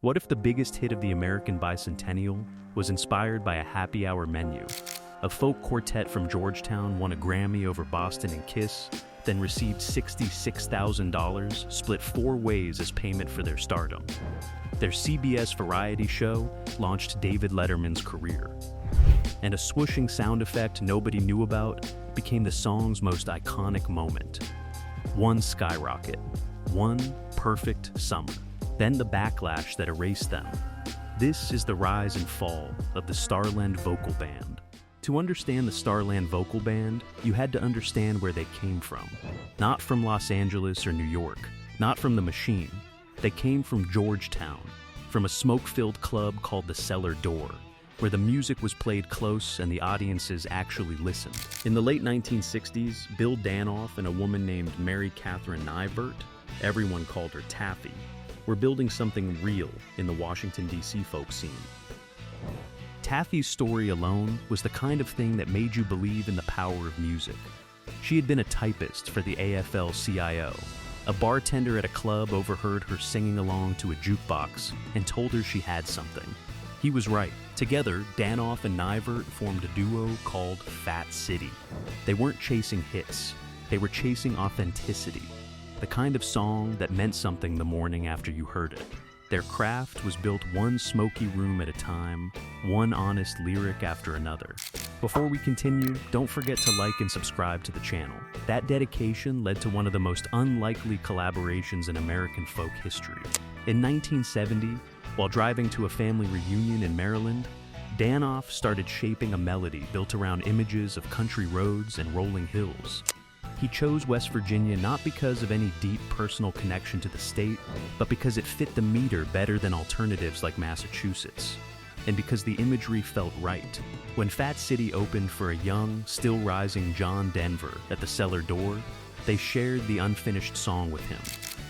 What if the biggest hit of the American Bicentennial was inspired by a happy hour menu? A folk quartet from Georgetown won a Grammy over Boston and Kiss, then received $66,000 split 4 ways as payment for their stardom. Their CBS variety show launched David Letterman's career. And a swooshing sound effect nobody knew about became the song's most iconic moment. One skyrocket, one perfect summer. Then the backlash that erased them. This is the rise and fall of the Starland Vocal Band. To understand the Starland Vocal Band, you had to understand where they came from. Not from Los Angeles or New York, not from the Machine. They came from Georgetown, from a smoke-filled club called the Cellar Door, where the music was played close and the audiences actually listened. In the late 1960s, Bill Danoff and a woman named Mary Catherine Nyvert, everyone called her Taffy, were building something real in the Washington, D.C. folk scene. Taffy's story alone was the kind of thing that made you believe in the power of music. She had been a typist for the AFL-CIO. A bartender at a club overheard her singing along to a jukebox and told her she had something. He was right. Together, Danoff and Nyvert formed a duo called Fat City. They weren't chasing hits. They were chasing authenticity. The kind of song that meant something the morning after you heard it. Their craft was built one smoky room at a time, one honest lyric after another. Before we continue, don't forget to like and subscribe to the channel. That dedication led to one of the most unlikely collaborations in American folk history. In 1970, while driving to a family reunion in Maryland, Danoff started shaping a melody built around images of country roads and rolling hills. He chose West Virginia not because of any deep personal connection to the state, but because it fit the meter better than alternatives like Massachusetts, and because the imagery felt right. When Fat City opened for a young, still rising John Denver at the Cellar Door, they shared the unfinished song with him.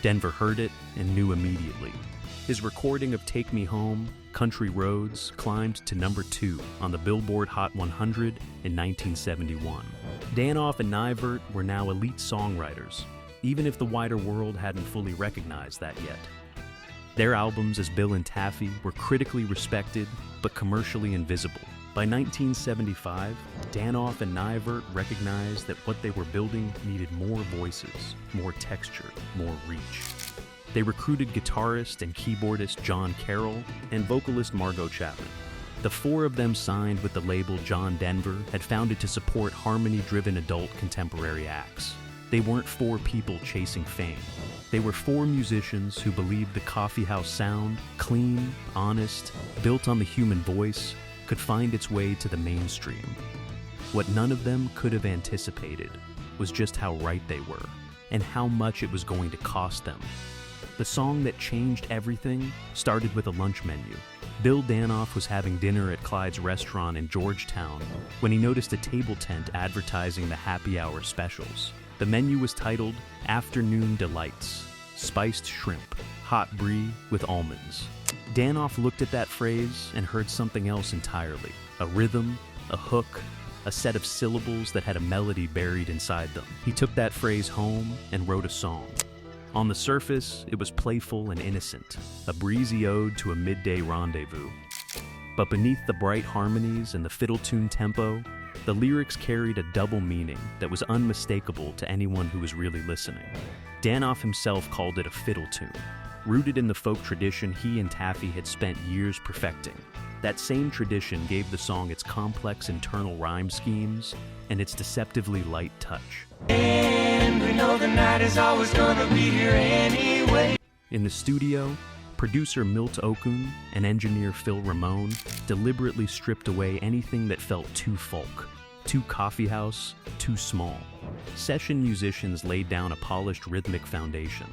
Denver heard it and knew immediately. His recording of Take Me Home, Country Roads climbed to number 2 on the Billboard Hot 100 in 1971. Danoff and Nyvert were now elite songwriters, even if the wider world hadn't fully recognized that yet. Their albums as Bill and Taffy were critically respected, but commercially invisible. By 1975, Danoff and Nyvert recognized that what they were building needed more voices, more texture, more reach. They recruited guitarist and keyboardist John Carroll and vocalist Margot Chapman. The 4 of them signed with the label John Denver had founded to support harmony-driven adult contemporary acts. They weren't 4 people chasing fame. They were 4 musicians who believed the coffeehouse sound, clean, honest, built on the human voice, could find its way to the mainstream. What none of them could have anticipated was just how right they were, and how much it was going to cost them. The song that changed everything started with a lunch menu. Bill Danoff was having dinner at Clyde's restaurant in Georgetown when he noticed a table tent advertising the happy hour specials. The menu was titled Afternoon Delights, Spiced Shrimp, Hot Brie with Almonds. Danoff looked at that phrase and heard something else entirely. A rhythm, a hook, a set of syllables that had a melody buried inside them. He took that phrase home and wrote a song. On the surface, it was playful and innocent, a breezy ode to a midday rendezvous. But beneath the bright harmonies and the fiddle-tune tempo, the lyrics carried a double meaning that was unmistakable to anyone who was really listening. Danoff himself called it a fiddle tune, rooted in the folk tradition he and Taffy had spent years perfecting. That same tradition gave the song its complex internal rhyme schemes and its deceptively light touch. And we know the night is always gonna be here anyway. In the studio, producer Milt Okun and engineer Phil Ramone deliberately stripped away anything that felt too folk, too coffeehouse, too small. Session musicians laid down a polished rhythmic foundation.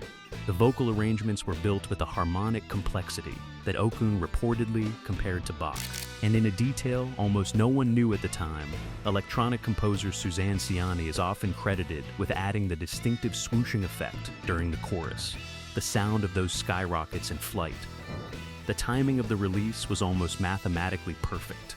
The vocal arrangements were built with a harmonic complexity that Okun reportedly compared to Bach. And in a detail almost no one knew at the time, electronic composer Suzanne Ciani is often credited with adding the distinctive swooshing effect during the chorus, the sound of those skyrockets in flight. The timing of the release was almost mathematically perfect.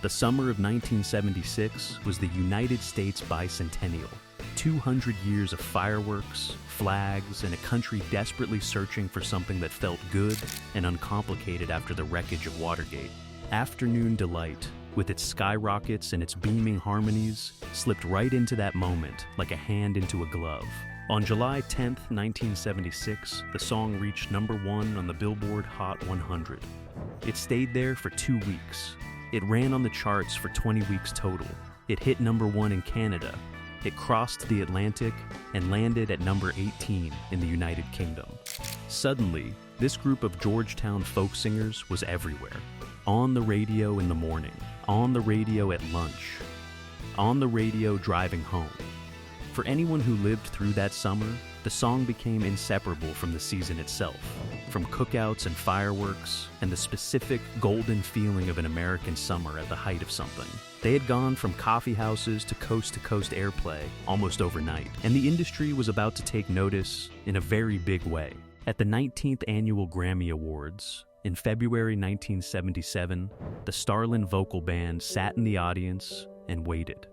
The summer of 1976 was the United States Bicentennial, 200 years of fireworks, flags, and a country desperately searching for something that felt good and uncomplicated after the wreckage of Watergate. Afternoon Delight, with its skyrockets and its beaming harmonies, slipped right into that moment like a hand into a glove. On July 10, 1976, the song reached #1 on the Billboard Hot 100. It stayed there for 2 weeks. It ran on the charts for 20 weeks total. It hit #1 in Canada. It crossed the Atlantic and landed at number 18 in the United Kingdom. Suddenly, this group of Georgetown folk singers was everywhere. On the radio in the morning, on the radio at lunch, on the radio driving home. For anyone who lived through that summer, the song became inseparable from the season itself, from cookouts and fireworks, and the specific golden feeling of an American summer at the height of something. They had gone from coffee houses to coast airplay almost overnight, and the industry was about to take notice in a very big way. At the 19th Annual Grammy Awards, in February 1977, the Starland Vocal Band sat in the audience and waited.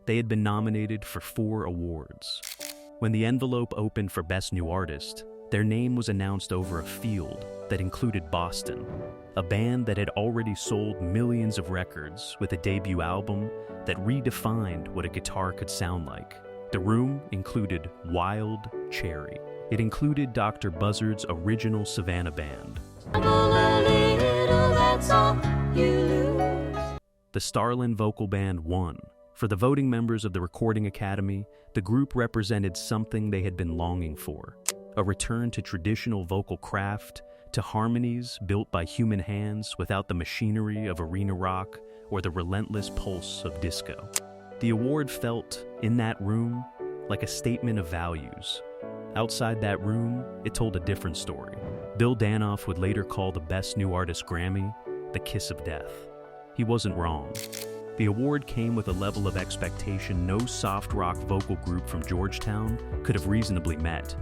They had been nominated for 4 awards. When the envelope opened for Best New Artist, their name was announced over a field that included Boston, a band that had already sold millions of records with a debut album that redefined what a guitar could sound like. The room included Wild Cherry. It included Dr. Buzzard's original Savannah Band. The Starland Vocal Band won. For the voting members of the Recording Academy, the group represented something they had been longing for: a return to traditional vocal craft, to harmonies built by human hands without the machinery of arena rock or the relentless pulse of disco. The award felt, in that room, like a statement of values. Outside that room, it told a different story. Bill Danoff would later call the Best New Artist Grammy the kiss of death. He wasn't wrong. The award came with a level of expectation no soft rock vocal group from Georgetown could have reasonably met.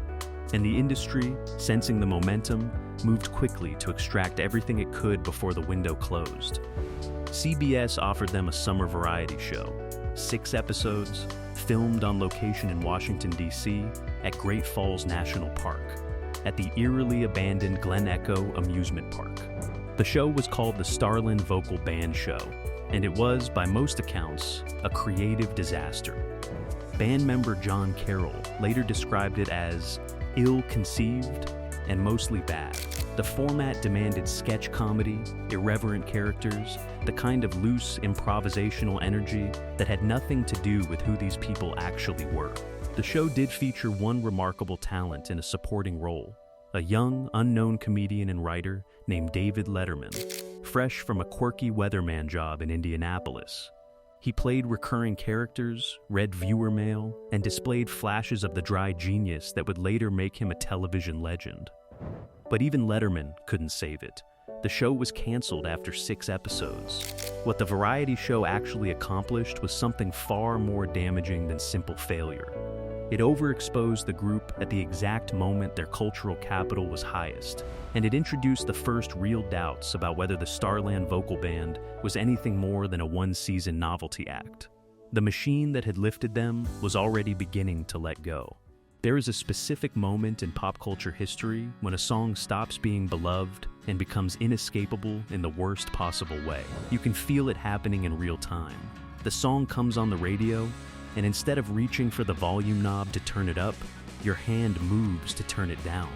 And the industry, sensing the momentum, moved quickly to extract everything it could before the window closed. CBS offered them a summer variety show, 6 episodes, filmed on location in Washington, D.C., at Great Falls National Park, at the eerily abandoned Glen Echo Amusement Park. The show was called the Starland Vocal Band Show, and it was, by most accounts, a creative disaster. Band member John Carroll later described it as ill-conceived and mostly bad. The format demanded sketch comedy, irreverent characters, the kind of loose, improvisational energy that had nothing to do with who these people actually were. The show did feature one remarkable talent in a supporting role, a young, unknown comedian and writer named David Letterman, fresh from a quirky weatherman job in Indianapolis. He played recurring characters, read viewer mail, and displayed flashes of the dry genius that would later make him a television legend. But even Letterman couldn't save it. The show was canceled after 6 episodes. What the variety show actually accomplished was something far more damaging than simple failure. It overexposed the group at the exact moment their cultural capital was highest, and it introduced the first real doubts about whether the Starland Vocal Band was anything more than a one-season novelty act. The machine that had lifted them was already beginning to let go. There is a specific moment in pop culture history when a song stops being beloved and becomes inescapable in the worst possible way. You can feel it happening in real time. The song comes on the radio, and instead of reaching for the volume knob to turn it up, your hand moves to turn it down.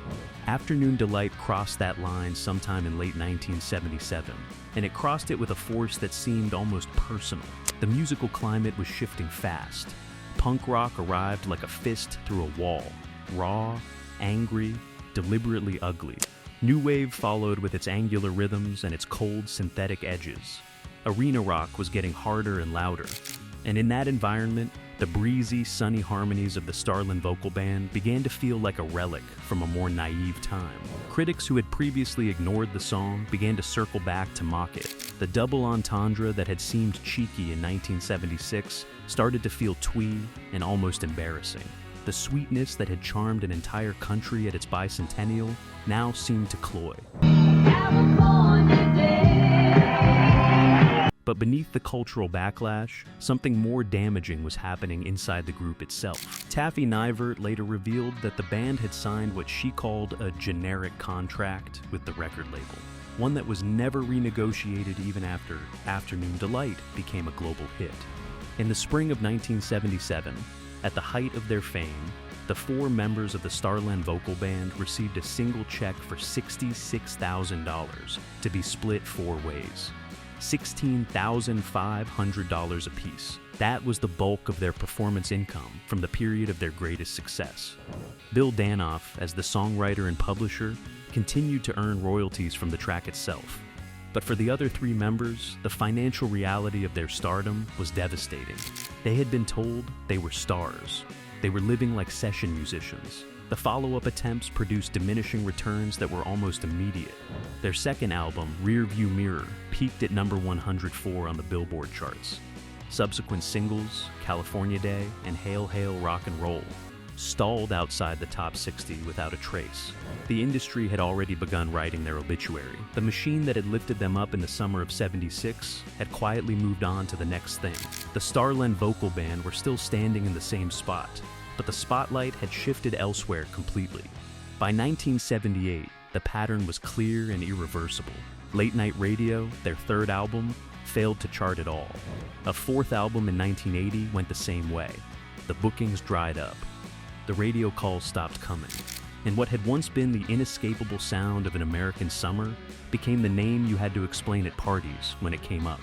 Afternoon Delight crossed that line sometime in late 1977, and it crossed it with a force that seemed almost personal. The musical climate was shifting fast. Punk rock arrived like a fist through a wall, raw, angry, deliberately ugly. New wave followed with its angular rhythms and its cold synthetic edges. Arena rock was getting harder and louder, and in that environment, the breezy, sunny harmonies of the Starland Vocal Band began to feel like a relic from a more naive time. Critics who had previously ignored the song began to circle back to mock it. The double entendre that had seemed cheeky in 1976 started to feel twee and almost embarrassing. The sweetness that had charmed an entire country at its bicentennial now seemed to cloy. But beneath the cultural backlash, something more damaging was happening inside the group itself. Taffy Nivert later revealed that the band had signed what she called a generic contract with the record label, one that was never renegotiated even after Afternoon Delight became a global hit. In the spring of 1977, at the height of their fame, the 4 members of the Starland Vocal Band received a single check for $66,000 to be split 4 ways. $16,500 apiece. That was the bulk of their performance income from the period of their greatest success. Bill Danoff, as the songwriter and publisher, continued to earn royalties from the track itself. But for the other 3 members, the financial reality of their stardom was devastating. They had been told they were stars. They were living like session musicians. The follow-up attempts produced diminishing returns that were almost immediate. Their second album, Rearview Mirror, peaked at number 104 on the Billboard charts. Subsequent singles, California Day and Hail Hail Rock and Roll, stalled outside the top 60 without a trace. The industry had already begun writing their obituary. The machine that had lifted them up in the summer of '76 had quietly moved on to the next thing. The Starland Vocal Band were still standing in the same spot, but the spotlight had shifted elsewhere completely. By 1978, the pattern was clear and irreversible. Late Night Radio, their 3rd album, failed to chart at all. A 4th album in 1980 went the same way. The bookings dried up. The radio calls stopped coming. And what had once been the inescapable sound of an American summer became the name you had to explain at parties when it came up.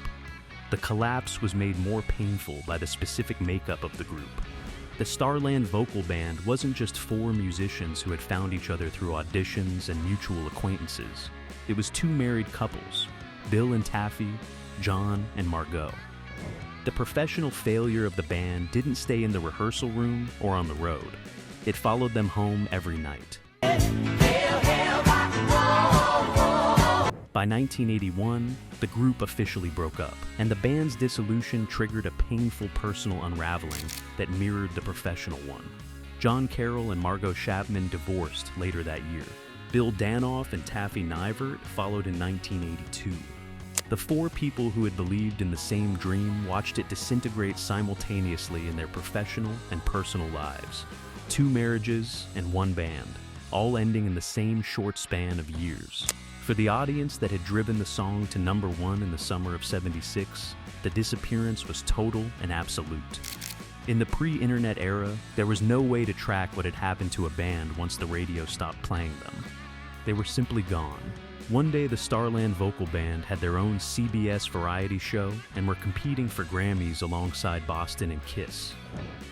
The collapse was made more painful by the specific makeup of the group. The Starland Vocal Band wasn't just 4 musicians who had found each other through auditions and mutual acquaintances. It was 2 married couples, Bill and Taffy, John and Margot. The professional failure of the band didn't stay in the rehearsal room or on the road. It followed them home every night. By 1981, the group officially broke up, and the band's dissolution triggered a painful personal unraveling that mirrored the professional one. John Carroll and Margot Chapman divorced later that year. Bill Danoff and Taffy Nivert followed in 1982. The 4 people who had believed in the same dream watched it disintegrate simultaneously in their professional and personal lives. 2 marriages and 1 band, all ending in the same short span of years. For the audience that had driven the song to number 1 in the summer of '76, the disappearance was total and absolute. In the pre-internet era, there was no way to track what had happened to a band once the radio stopped playing them. They were simply gone. One day, the Starland Vocal Band had their own CBS variety show and were competing for Grammys alongside Boston and Kiss.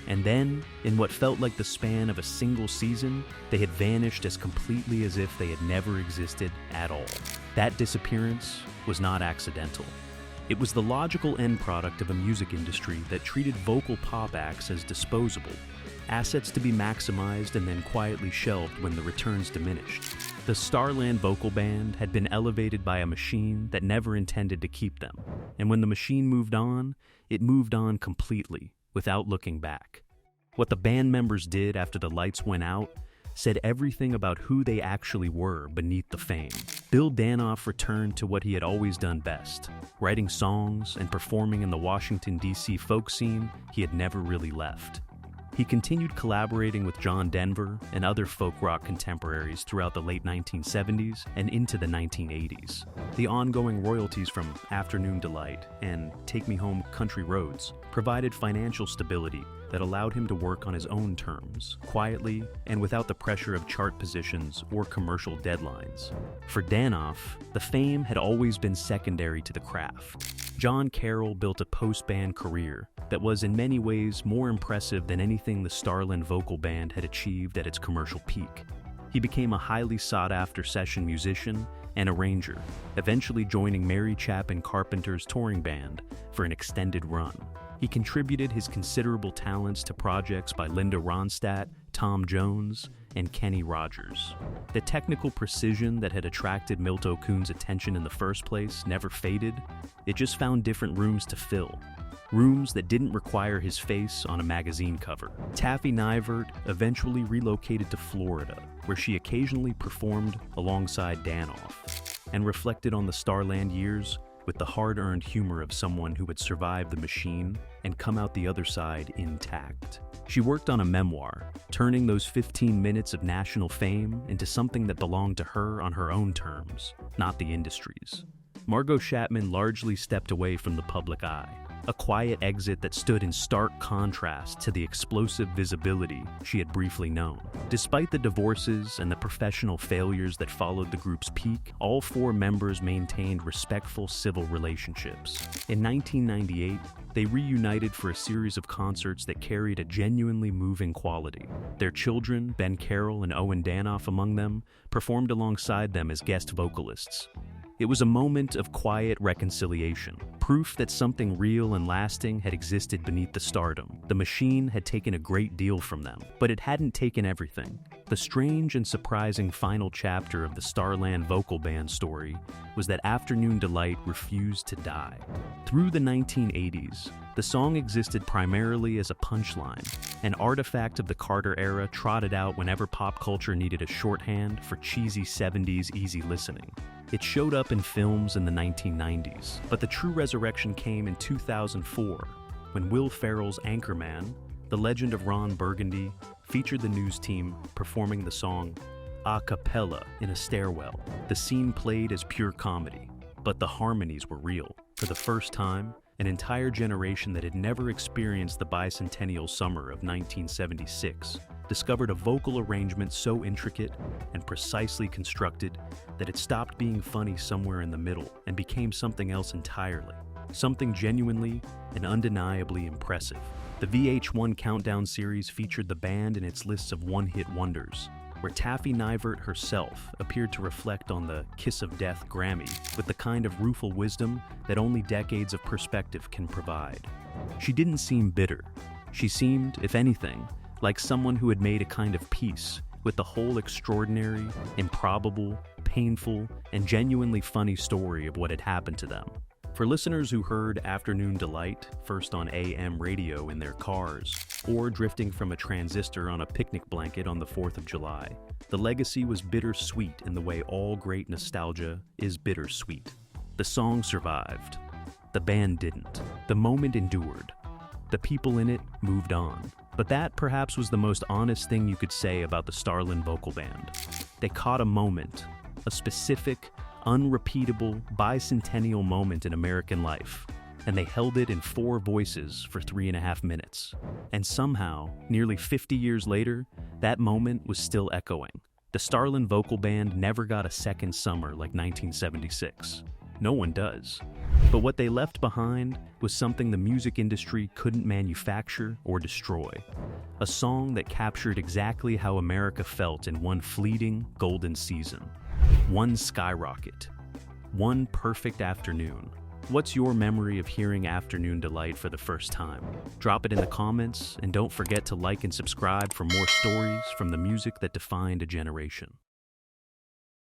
And then, in what felt like the span of a single season, they had vanished as completely as if they had never existed at all. That disappearance was not accidental. It was the logical end product of a music industry that treated vocal pop acts as disposable, assets to be maximized and then quietly shelved when the returns diminished. The Starland Vocal Band had been elevated by a machine that never intended to keep them, and when the machine moved on, it moved on completely, without looking back. What the band members did after the lights went out said everything about who they actually were beneath the fame. Bill Danoff returned to what he had always done best, writing songs and performing in the Washington, D.C. folk scene he had never really left. He continued collaborating with John Denver and other folk rock contemporaries throughout the late 1970s and into the 1980s. The ongoing royalties from Afternoon Delight and Take Me Home Country Roads provided financial stability that allowed him to work on his own terms, quietly and without the pressure of chart positions or commercial deadlines. For Danoff, the fame had always been secondary to the craft. John Carroll built a post-band career that was in many ways more impressive than anything the Starland Vocal Band had achieved at its commercial peak. He became a highly sought-after session musician and arranger, eventually joining Mary Chapin Carpenter's touring band for an extended run. He contributed his considerable talents to projects by Linda Ronstadt, Tom Jones, and Kenny Rogers. The technical precision that had attracted Milt O'Coon's attention in the first place never faded. It just found different rooms to fill. Rooms that didn't require his face on a magazine cover. Taffy Nivert eventually relocated to Florida, where she occasionally performed alongside Danoff, and reflected on the Starland years with the hard-earned humor of someone who had survived the machine and come out the other side intact. She worked on a memoir, turning those 15 minutes of national fame into something that belonged to her on her own terms, not the industry's. Margot Chapman largely stepped away from the public eye, a quiet exit that stood in stark contrast to the explosive visibility she had briefly known. Despite the divorces and the professional failures that followed the group's peak, all four members maintained respectful civil relationships. In 1998, they reunited for a series of concerts that carried a genuinely moving quality. Their children, Ben Carroll and Owen Danoff among them, performed alongside them as guest vocalists. It was a moment of quiet reconciliation, proof that something real and lasting had existed beneath the stardom. The machine had taken a great deal from them, but it hadn't taken everything. The strange and surprising final chapter of the Starland Vocal Band story was that Afternoon Delight refused to die. Through the 1980s, the song existed primarily as a punchline, an artifact of the Carter era trotted out whenever pop culture needed a shorthand for cheesy 70s easy listening. It showed up in films in the 1990s, but the true resurrection came in 2004, when Will Ferrell's Anchorman, the legend of Ron Burgundy, featured the news team performing the song a cappella in a stairwell. The scene played as pure comedy, but the harmonies were real. For the first time, an entire generation that had never experienced the bicentennial summer of 1976 discovered a vocal arrangement so intricate and precisely constructed that it stopped being funny somewhere in the middle and became something else entirely, something genuinely and undeniably impressive. The VH1 Countdown series featured the band in its lists of one-hit wonders, where Taffy Nivert herself appeared to reflect on the Kiss of Death Grammy with the kind of rueful wisdom that only decades of perspective can provide. She didn't seem bitter. She seemed, if anything, like someone who had made a kind of peace with the whole extraordinary, improbable, painful, and genuinely funny story of what had happened to them. For listeners who heard Afternoon Delight first on AM radio in their cars, or drifting from a transistor on a picnic blanket on the 4th of July, the legacy was bittersweet in the way all great nostalgia is bittersweet. The song survived. The band didn't. The moment endured. The people in it moved on. But that perhaps was the most honest thing you could say about the Starland Vocal Band. They caught a moment, a specific, unrepeatable, bicentennial moment in American life, and they held it in four voices for 3.5 minutes. And somehow, nearly 50 years later, that moment was still echoing. The Starland Vocal Band never got a second summer like 1976. No one does. But what they left behind was something the music industry couldn't manufacture or destroy. A song that captured exactly how America felt in one fleeting, golden season. One skyrocket. One perfect afternoon. What's your memory of hearing Afternoon Delight for the first time? Drop it in the comments, and don't forget to like and subscribe for more stories from the music that defined a generation.